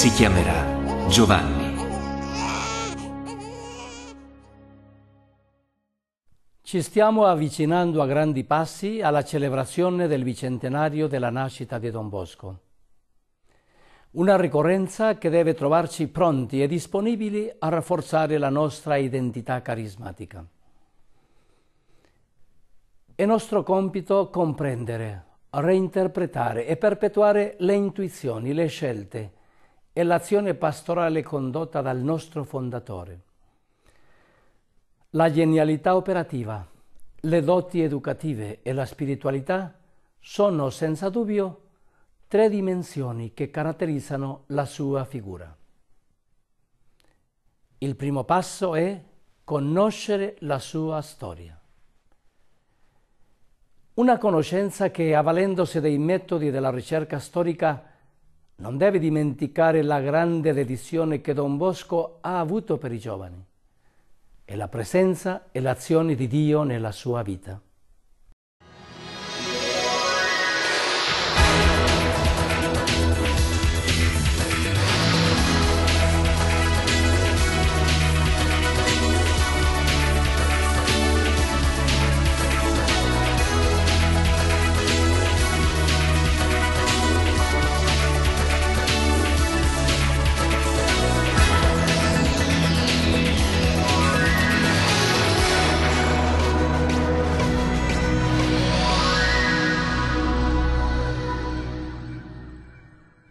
Si chiamerà Giovanni. Ci stiamo avvicinando a grandi passi alla celebrazione del bicentenario della nascita di Don Bosco. Una ricorrenza che deve trovarci pronti e disponibili a rafforzare la nostra identità carismatica. È nostro compito comprendere, reinterpretare e perpetuare le intuizioni, le scelte e l'azione pastorale condotta dal nostro fondatore. La genialità operativa, le doti educative e la spiritualità sono senza dubbio tre dimensioni che caratterizzano la sua figura. Il primo passo è conoscere la sua storia. Una conoscenza che, avvalendosi dei metodi della ricerca storica, non deve dimenticare la grande dedizione che Don Bosco ha avuto per i giovani e la presenza e l'azione di Dio nella sua vita.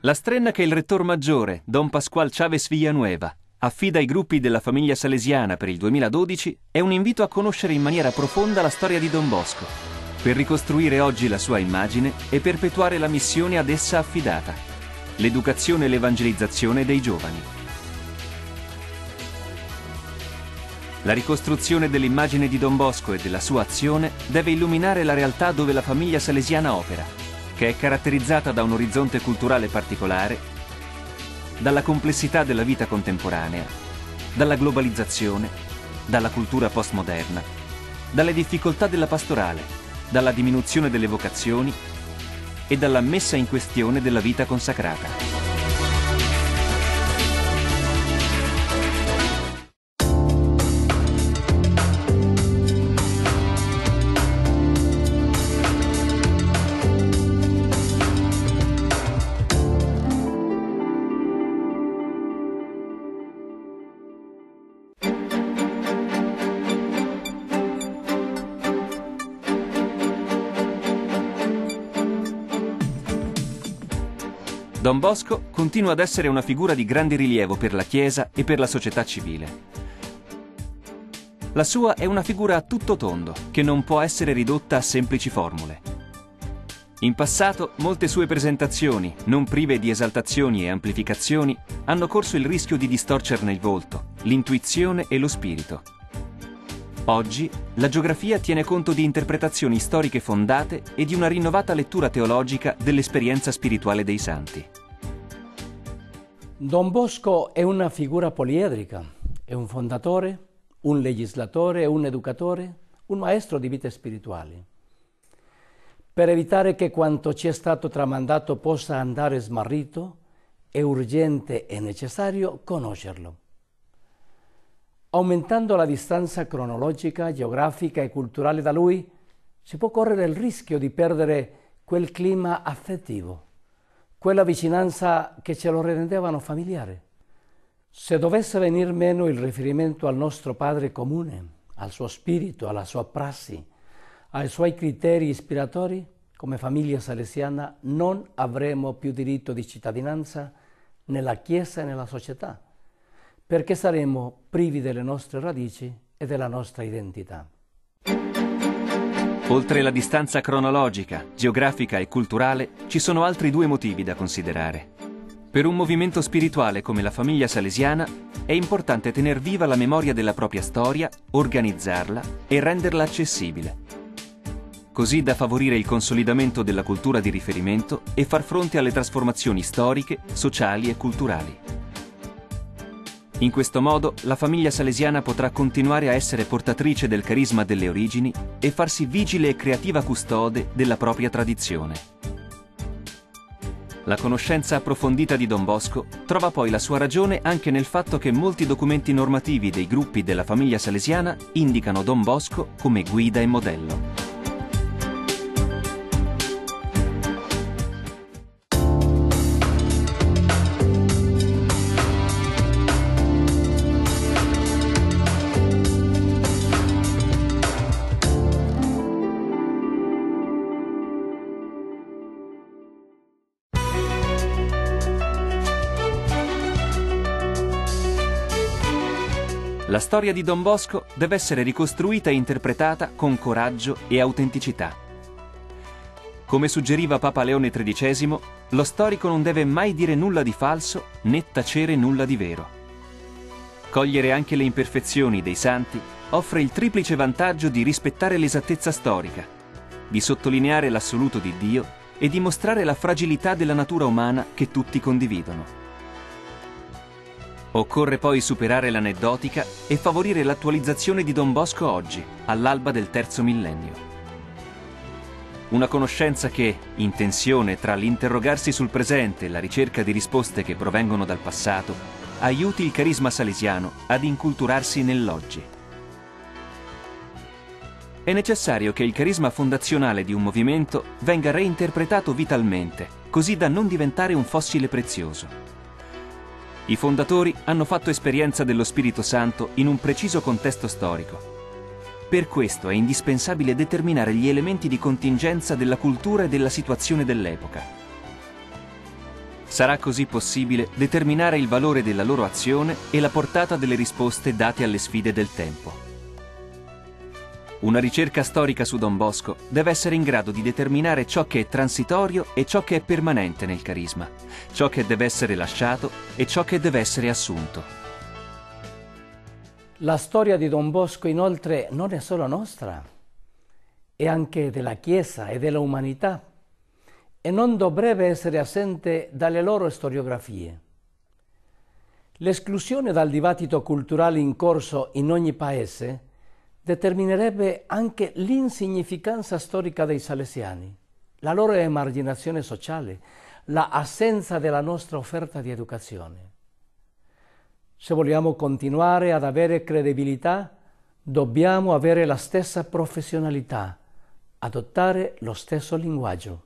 La strenna che il rettor maggiore, Don Pascual Chávez Villanueva, affida ai gruppi della famiglia salesiana per il 2012 è un invito a conoscere in maniera profonda la storia di Don Bosco, per ricostruire oggi la sua immagine e perpetuare la missione ad essa affidata, l'educazione e l'evangelizzazione dei giovani. La ricostruzione dell'immagine di Don Bosco e della sua azione deve illuminare la realtà dove la famiglia salesiana opera, che è caratterizzata da un orizzonte culturale particolare, dalla complessità della vita contemporanea, dalla globalizzazione, dalla cultura postmoderna, dalle difficoltà della pastorale, dalla diminuzione delle vocazioni e dalla messa in questione della vita consacrata. Don Bosco continua ad essere una figura di grande rilievo per la Chiesa e per la società civile. La sua è una figura a tutto tondo, che non può essere ridotta a semplici formule. In passato, molte sue presentazioni, non prive di esaltazioni e amplificazioni, hanno corso il rischio di distorcerne il volto, l'intuizione e lo spirito. Oggi, la geografia tiene conto di interpretazioni storiche fondate e di una rinnovata lettura teologica dell'esperienza spirituale dei santi. Don Bosco è una figura poliedrica, è un fondatore, un legislatore, un educatore, un maestro di vite spirituali. Per evitare che quanto ci è stato tramandato possa andare smarrito, è urgente e necessario conoscerlo. Aumentando la distanza cronologica, geografica e culturale da lui, si può correre il rischio di perdere quel clima affettivo, quella vicinanza che ce lo rendevano familiare. Se dovesse venir meno il riferimento al nostro Padre comune, al suo spirito, alla sua prassi, ai suoi criteri ispiratori, come famiglia salesiana non avremo più diritto di cittadinanza nella Chiesa e nella società, perché saremo privi delle nostre radici e della nostra identità. Oltre la distanza cronologica, geografica e culturale, ci sono altri due motivi da considerare. Per un movimento spirituale come la famiglia salesiana è importante tener viva la memoria della propria storia, organizzarla e renderla accessibile, così da favorire il consolidamento della cultura di riferimento e far fronte alle trasformazioni storiche, sociali e culturali. In questo modo la famiglia salesiana potrà continuare a essere portatrice del carisma delle origini e farsi vigile e creativa custode della propria tradizione. La conoscenza approfondita di Don Bosco trova poi la sua ragione anche nel fatto che molti documenti normativi dei gruppi della famiglia salesiana indicano Don Bosco come guida e modello. La storia di Don Bosco deve essere ricostruita e interpretata con coraggio e autenticità. Come suggeriva Papa Leone XIII, lo storico non deve mai dire nulla di falso né tacere nulla di vero. Cogliere anche le imperfezioni dei santi offre il triplice vantaggio di rispettare l'esattezza storica, di sottolineare l'assoluto di Dio e di mostrare la fragilità della natura umana che tutti condividono. Occorre poi superare l'aneddotica e favorire l'attualizzazione di Don Bosco oggi, all'alba del terzo millennio. Una conoscenza che, in tensione tra l'interrogarsi sul presente e la ricerca di risposte che provengono dal passato, aiuti il carisma salesiano ad inculturarsi nell'oggi. È necessario che il carisma fondazionale di un movimento venga reinterpretato vitalmente, così da non diventare un fossile prezioso. I fondatori hanno fatto esperienza dello Spirito Santo in un preciso contesto storico. Per questo è indispensabile determinare gli elementi di contingenza della cultura e della situazione dell'epoca. Sarà così possibile determinare il valore della loro azione e la portata delle risposte date alle sfide del tempo. Una ricerca storica su Don Bosco deve essere in grado di determinare ciò che è transitorio e ciò che è permanente nel carisma, ciò che deve essere lasciato e ciò che deve essere assunto. La storia di Don Bosco, inoltre, non è solo nostra, è anche della Chiesa e dell'umanità e non dovrebbe essere assente dalle loro storiografie. L'esclusione dal dibattito culturale in corso in ogni paese determinerebbe anche l'insignificanza storica dei salesiani, la loro emarginazione sociale, l'assenza della nostra offerta di educazione. Se vogliamo continuare ad avere credibilità, dobbiamo avere la stessa professionalità, adottare lo stesso linguaggio.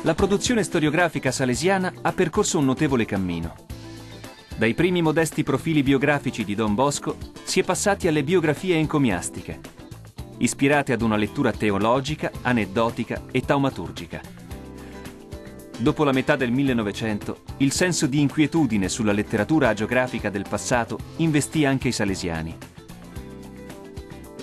La produzione storiografica salesiana ha percorso un notevole cammino. Dai primi modesti profili biografici di Don Bosco si è passati alle biografie encomiastiche, ispirate ad una lettura teologica, aneddotica e taumaturgica. Dopo la metà del 1900, il senso di inquietudine sulla letteratura agiografica del passato investì anche i salesiani.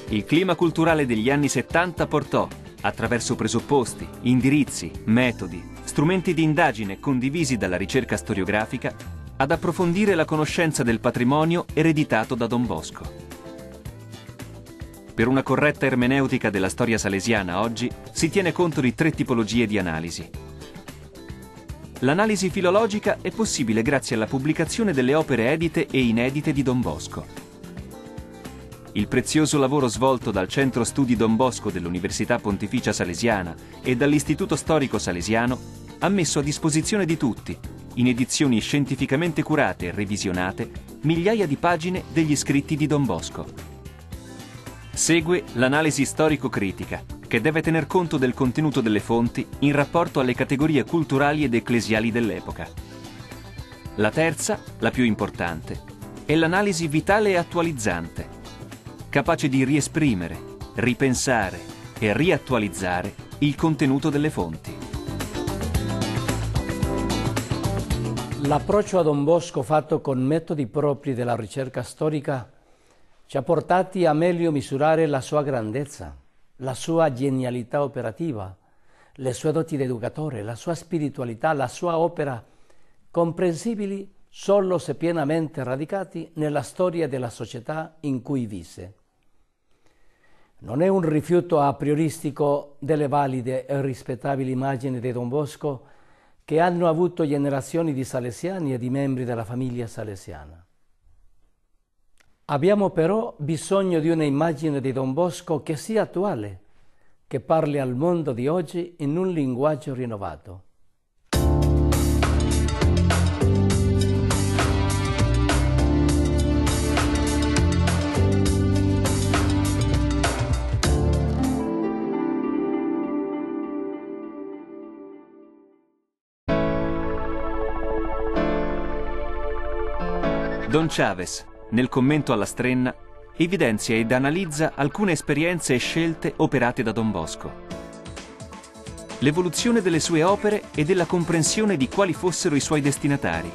Il clima culturale degli anni 70 portò, attraverso presupposti, indirizzi, metodi, strumenti di indagine condivisi dalla ricerca storiografica, ad approfondire la conoscenza del patrimonio ereditato da Don Bosco. Per una corretta ermeneutica della storia salesiana oggi si tiene conto di 3 tipologie di analisi. L'analisi filologica è possibile grazie alla pubblicazione delle opere edite e inedite di Don Bosco. Il prezioso lavoro svolto dal Centro Studi Don Bosco dell'Università Pontificia Salesiana e dall'Istituto Storico Salesiano ha messo a disposizione di tutti, in edizioni scientificamente curate e revisionate, migliaia di pagine degli scritti di Don Bosco. Segue l'analisi storico-critica, che deve tener conto del contenuto delle fonti in rapporto alle categorie culturali ed ecclesiali dell'epoca. La terza, la più importante, è l'analisi vitale e attualizzante, capace di riesprimere, ripensare e riattualizzare il contenuto delle fonti. L'approccio a Don Bosco fatto con metodi propri della ricerca storica ci ha portati a meglio misurare la sua grandezza, la sua genialità operativa, le sue doti di educatore, la sua spiritualità, la sua opera, comprensibili solo se pienamente radicati nella storia della società in cui visse. Non è un rifiuto a prioristico delle valide e rispettabili immagini di Don Bosco che hanno avuto generazioni di salesiani e di membri della famiglia salesiana. Abbiamo però bisogno di un'immagine di Don Bosco che sia attuale, che parli al mondo di oggi in un linguaggio rinnovato. Don Chavez, nel commento alla Strenna, evidenzia ed analizza alcune esperienze e scelte operate da Don Bosco. L'evoluzione delle sue opere e della comprensione di quali fossero i suoi destinatari.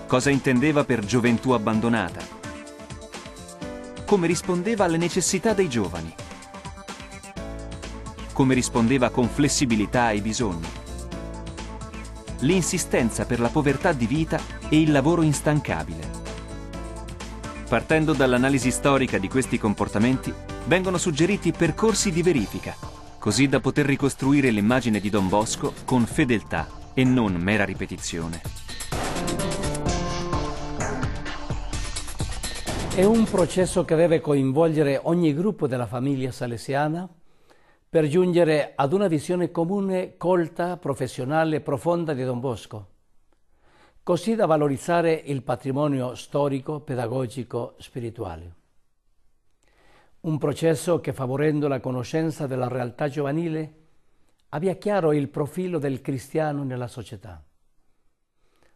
Cosa intendeva per gioventù abbandonata. Come rispondeva alle necessità dei giovani. Come rispondeva con flessibilità ai bisogni. L'insistenza per la povertà di vita e il lavoro instancabile. Partendo dall'analisi storica di questi comportamenti, vengono suggeriti percorsi di verifica, così da poter ricostruire l'immagine di Don Bosco con fedeltà e non mera ripetizione. È un processo che deve coinvolgere ogni gruppo della famiglia salesiana per giungere ad una visione comune, colta, professionale e profonda di Don Bosco, così da valorizzare il patrimonio storico, pedagogico, spirituale. Un processo che, favorendo la conoscenza della realtà giovanile, abbia chiaro il profilo del cristiano nella società.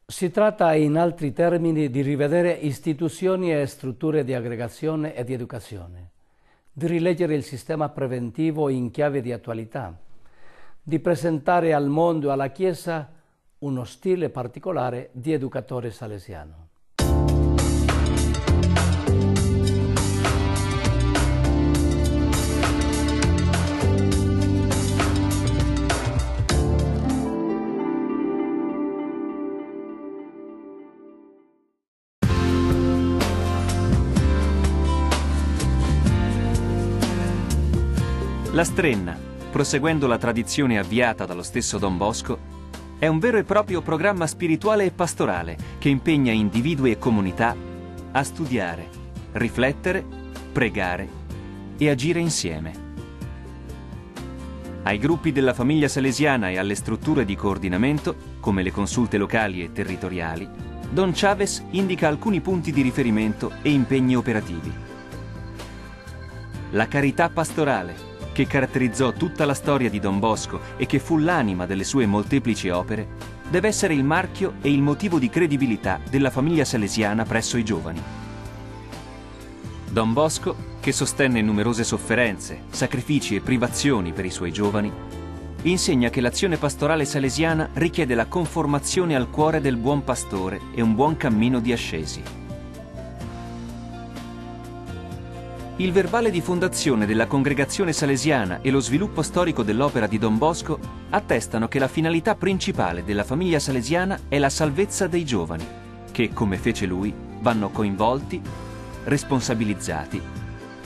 Si tratta, in altri termini, di rivedere istituzioni e strutture di aggregazione e di educazione, di rileggere il sistema preventivo in chiave di attualità, di presentare al mondo e alla Chiesa uno stile particolare di educatore salesiano. La Strenna, proseguendo la tradizione avviata dallo stesso Don Bosco, è un vero e proprio programma spirituale e pastorale che impegna individui e comunità a studiare, riflettere, pregare e agire insieme. Ai gruppi della famiglia salesiana e alle strutture di coordinamento, come le consulte locali e territoriali, Don Chavez indica alcuni punti di riferimento e impegni operativi. La carità pastorale, che caratterizzò tutta la storia di Don Bosco e che fu l'anima delle sue molteplici opere, deve essere il marchio e il motivo di credibilità della famiglia salesiana presso i giovani. Don Bosco, che sostenne numerose sofferenze, sacrifici e privazioni per i suoi giovani, insegna che l'azione pastorale salesiana richiede la conformazione al cuore del buon pastore e un buon cammino di ascesi. Il verbale di fondazione della congregazione salesiana e lo sviluppo storico dell'opera di Don Bosco attestano che la finalità principale della famiglia salesiana è la salvezza dei giovani, che, come fece lui, vanno coinvolti, responsabilizzati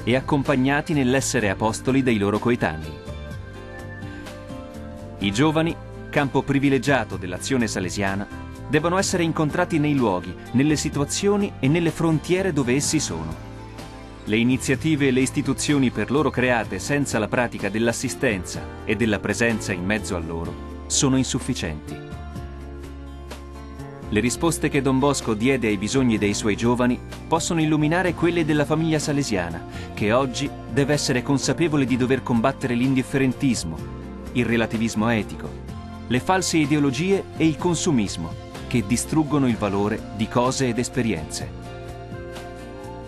e accompagnati nell'essere apostoli dei loro coetanei. I giovani, campo privilegiato dell'azione salesiana, devono essere incontrati nei luoghi, nelle situazioni e nelle frontiere dove essi sono. Le iniziative e le istituzioni per loro create senza la pratica dell'assistenza e della presenza in mezzo a loro sono insufficienti. Le risposte che Don Bosco diede ai bisogni dei suoi giovani possono illuminare quelle della famiglia salesiana, che oggi deve essere consapevole di dover combattere l'indifferentismo, il relativismo etico, le false ideologie e il consumismo, che distruggono il valore di cose ed esperienze.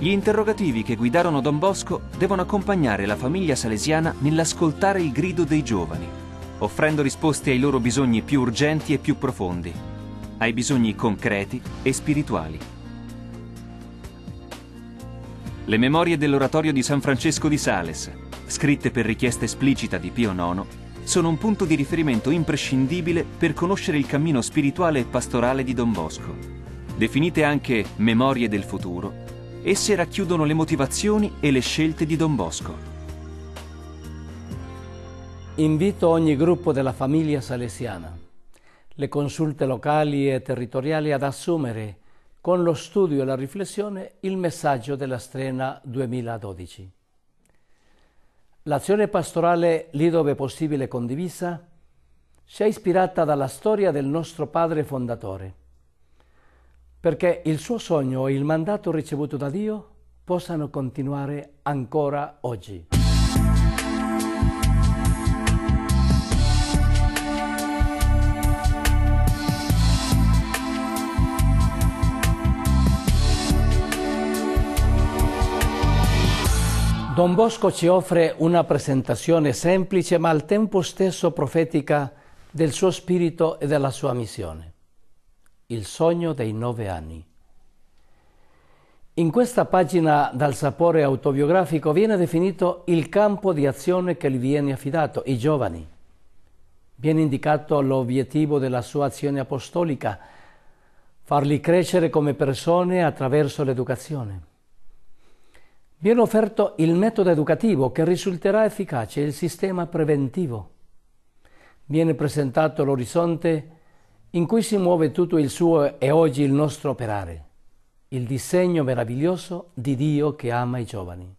Gli interrogativi che guidarono Don Bosco devono accompagnare la famiglia salesiana nell'ascoltare il grido dei giovani, offrendo risposte ai loro bisogni più urgenti e più profondi, ai bisogni concreti e spirituali. Le memorie dell'oratorio di San Francesco di Sales, scritte per richiesta esplicita di Pio IX, sono un punto di riferimento imprescindibile per conoscere il cammino spirituale e pastorale di Don Bosco. Definite anche Memorie del futuro, esse racchiudono le motivazioni e le scelte di Don Bosco. Invito ogni gruppo della famiglia salesiana, le consulte locali e territoriali ad assumere, con lo studio e la riflessione, il messaggio della Strena 2012. L'azione pastorale, lì dove possibile condivisa, si è ispirata dalla storia del nostro padre fondatore, perché il suo sogno e il mandato ricevuto da Dio possano continuare ancora oggi. Don Bosco ci offre una presentazione semplice ma al tempo stesso profetica del suo spirito e della sua missione. Il sogno dei 9 anni. In questa pagina dal sapore autobiografico viene definito il campo di azione che gli viene affidato, i giovani. Viene indicato l'obiettivo della sua azione apostolica, farli crescere come persone attraverso l'educazione. Viene offerto il metodo educativo che risulterà efficace, il sistema preventivo. Viene presentato l'orizzonte in cui si muove tutto il suo e oggi il nostro operare, il disegno meraviglioso di Dio che ama i giovani.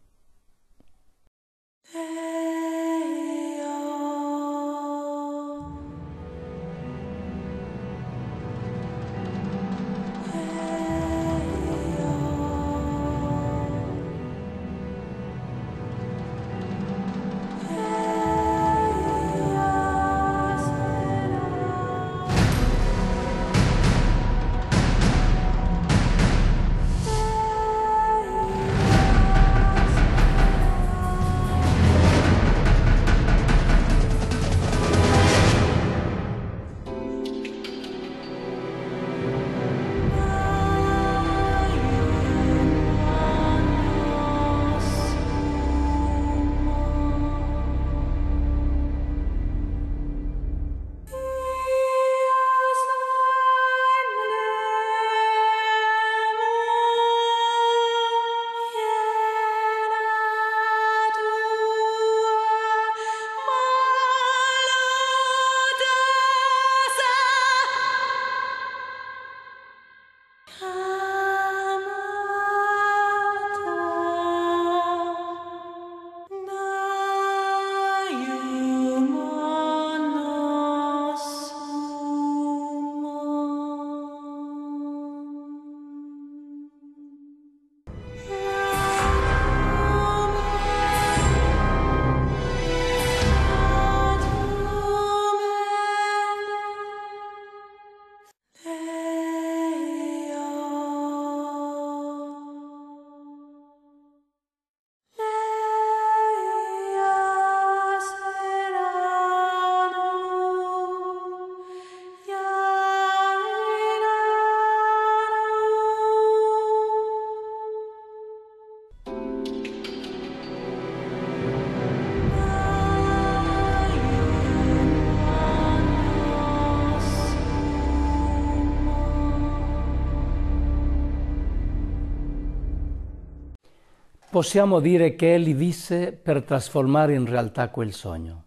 Possiamo dire che egli visse per trasformare in realtà quel sogno.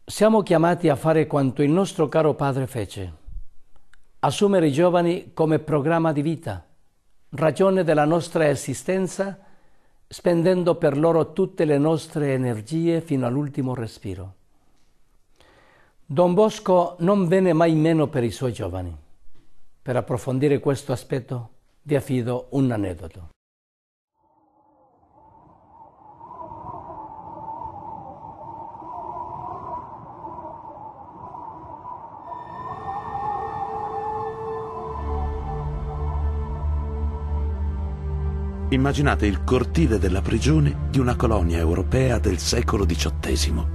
Siamo chiamati a fare quanto il nostro caro padre fece, assumere i giovani come programma di vita, ragione della nostra esistenza, spendendo per loro tutte le nostre energie fino all'ultimo respiro. Don Bosco non venne mai meno per i suoi giovani. Per approfondire questo aspetto vi affido un aneddoto. Immaginate il cortile della prigione di una colonia europea del secolo XVIII.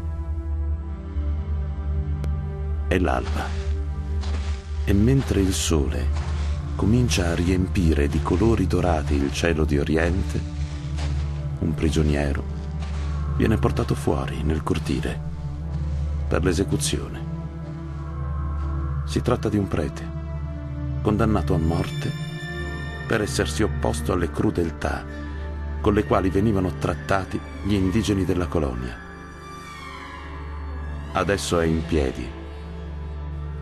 È l'alba e mentre il sole comincia a riempire di colori dorati il cielo di Oriente, un prigioniero viene portato fuori nel cortile per l'esecuzione. Si tratta di un prete condannato a morte per essersi opposto alle crudeltà con le quali venivano trattati gli indigeni della colonia. Adesso è in piedi,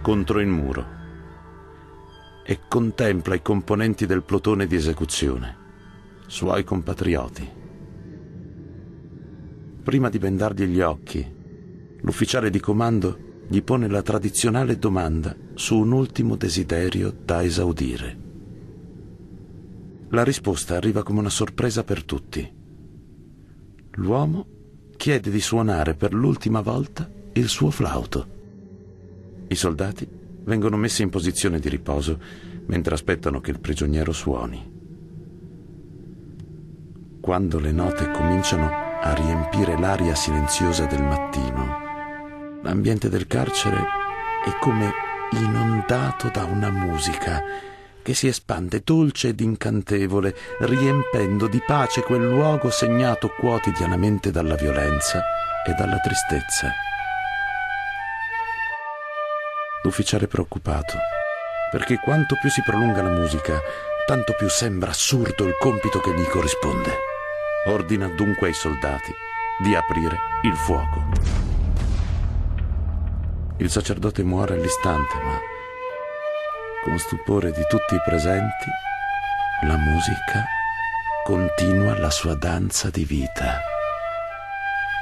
contro il muro, e contempla i componenti del plotone di esecuzione, suoi compatrioti. Prima di bendargli gli occhi, l'ufficiale di comando gli pone la tradizionale domanda su un ultimo desiderio da esaudire. La risposta arriva come una sorpresa per tutti. L'uomo chiede di suonare per l'ultima volta il suo flauto. I soldati vengono messi in posizione di riposo mentre aspettano che il prigioniero suoni. Quando le note cominciano a riempire l'aria silenziosa del mattino, l'ambiente del carcere è come inondato da una musica che si espande dolce ed incantevole, riempendo di pace quel luogo segnato quotidianamente dalla violenza e dalla tristezza. L'ufficiale è preoccupato, perché quanto più si prolunga la musica, tanto più sembra assurdo il compito che gli corrisponde. Ordina dunque ai soldati di aprire il fuoco. Il sacerdote muore all'istante, ma con stupore di tutti i presenti, la musica continua la sua danza di vita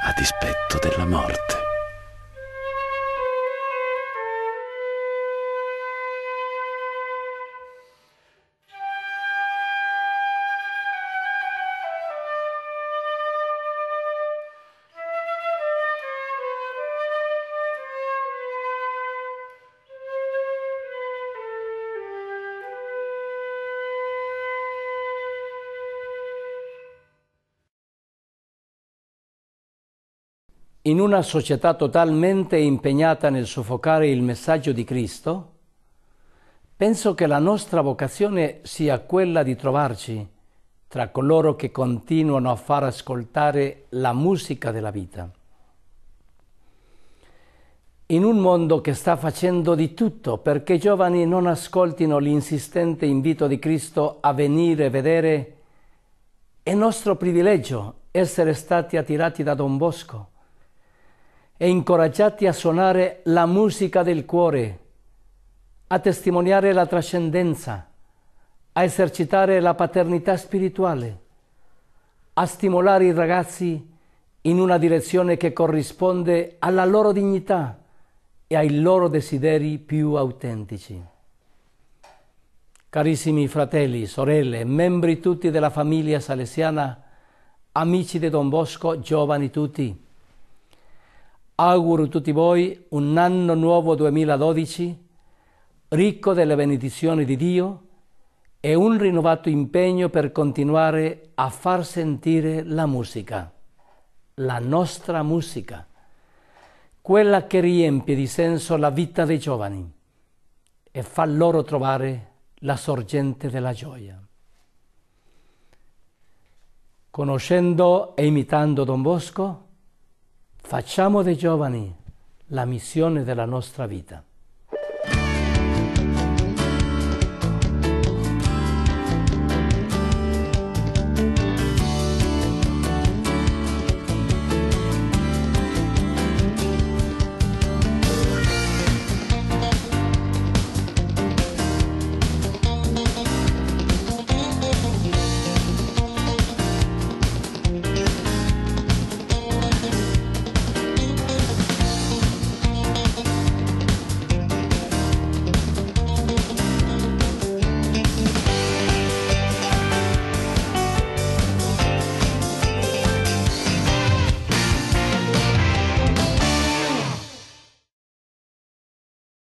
a dispetto della morte. In una società totalmente impegnata nel soffocare il messaggio di Cristo, penso che la nostra vocazione sia quella di trovarci tra coloro che continuano a far ascoltare la musica della vita. In un mondo che sta facendo di tutto perché i giovani non ascoltino l'insistente invito di Cristo a venire a vedere, è nostro privilegio essere stati attirati da Don Bosco e incoraggiati a suonare la musica del cuore, a testimoniare la trascendenza, a esercitare la paternità spirituale, a stimolare i ragazzi in una direzione che corrisponde alla loro dignità e ai loro desideri più autentici. Carissimi fratelli, sorelle, membri tutti della famiglia salesiana, amici di Don Bosco, giovani tutti, auguro a tutti voi un anno nuovo 2012 ricco delle benedizioni di Dio e un rinnovato impegno per continuare a far sentire la musica, la nostra musica, quella che riempie di senso la vita dei giovani e fa loro trovare la sorgente della gioia. Conoscendo e imitando Don Bosco, facciamo dei giovani la missione della nostra vita.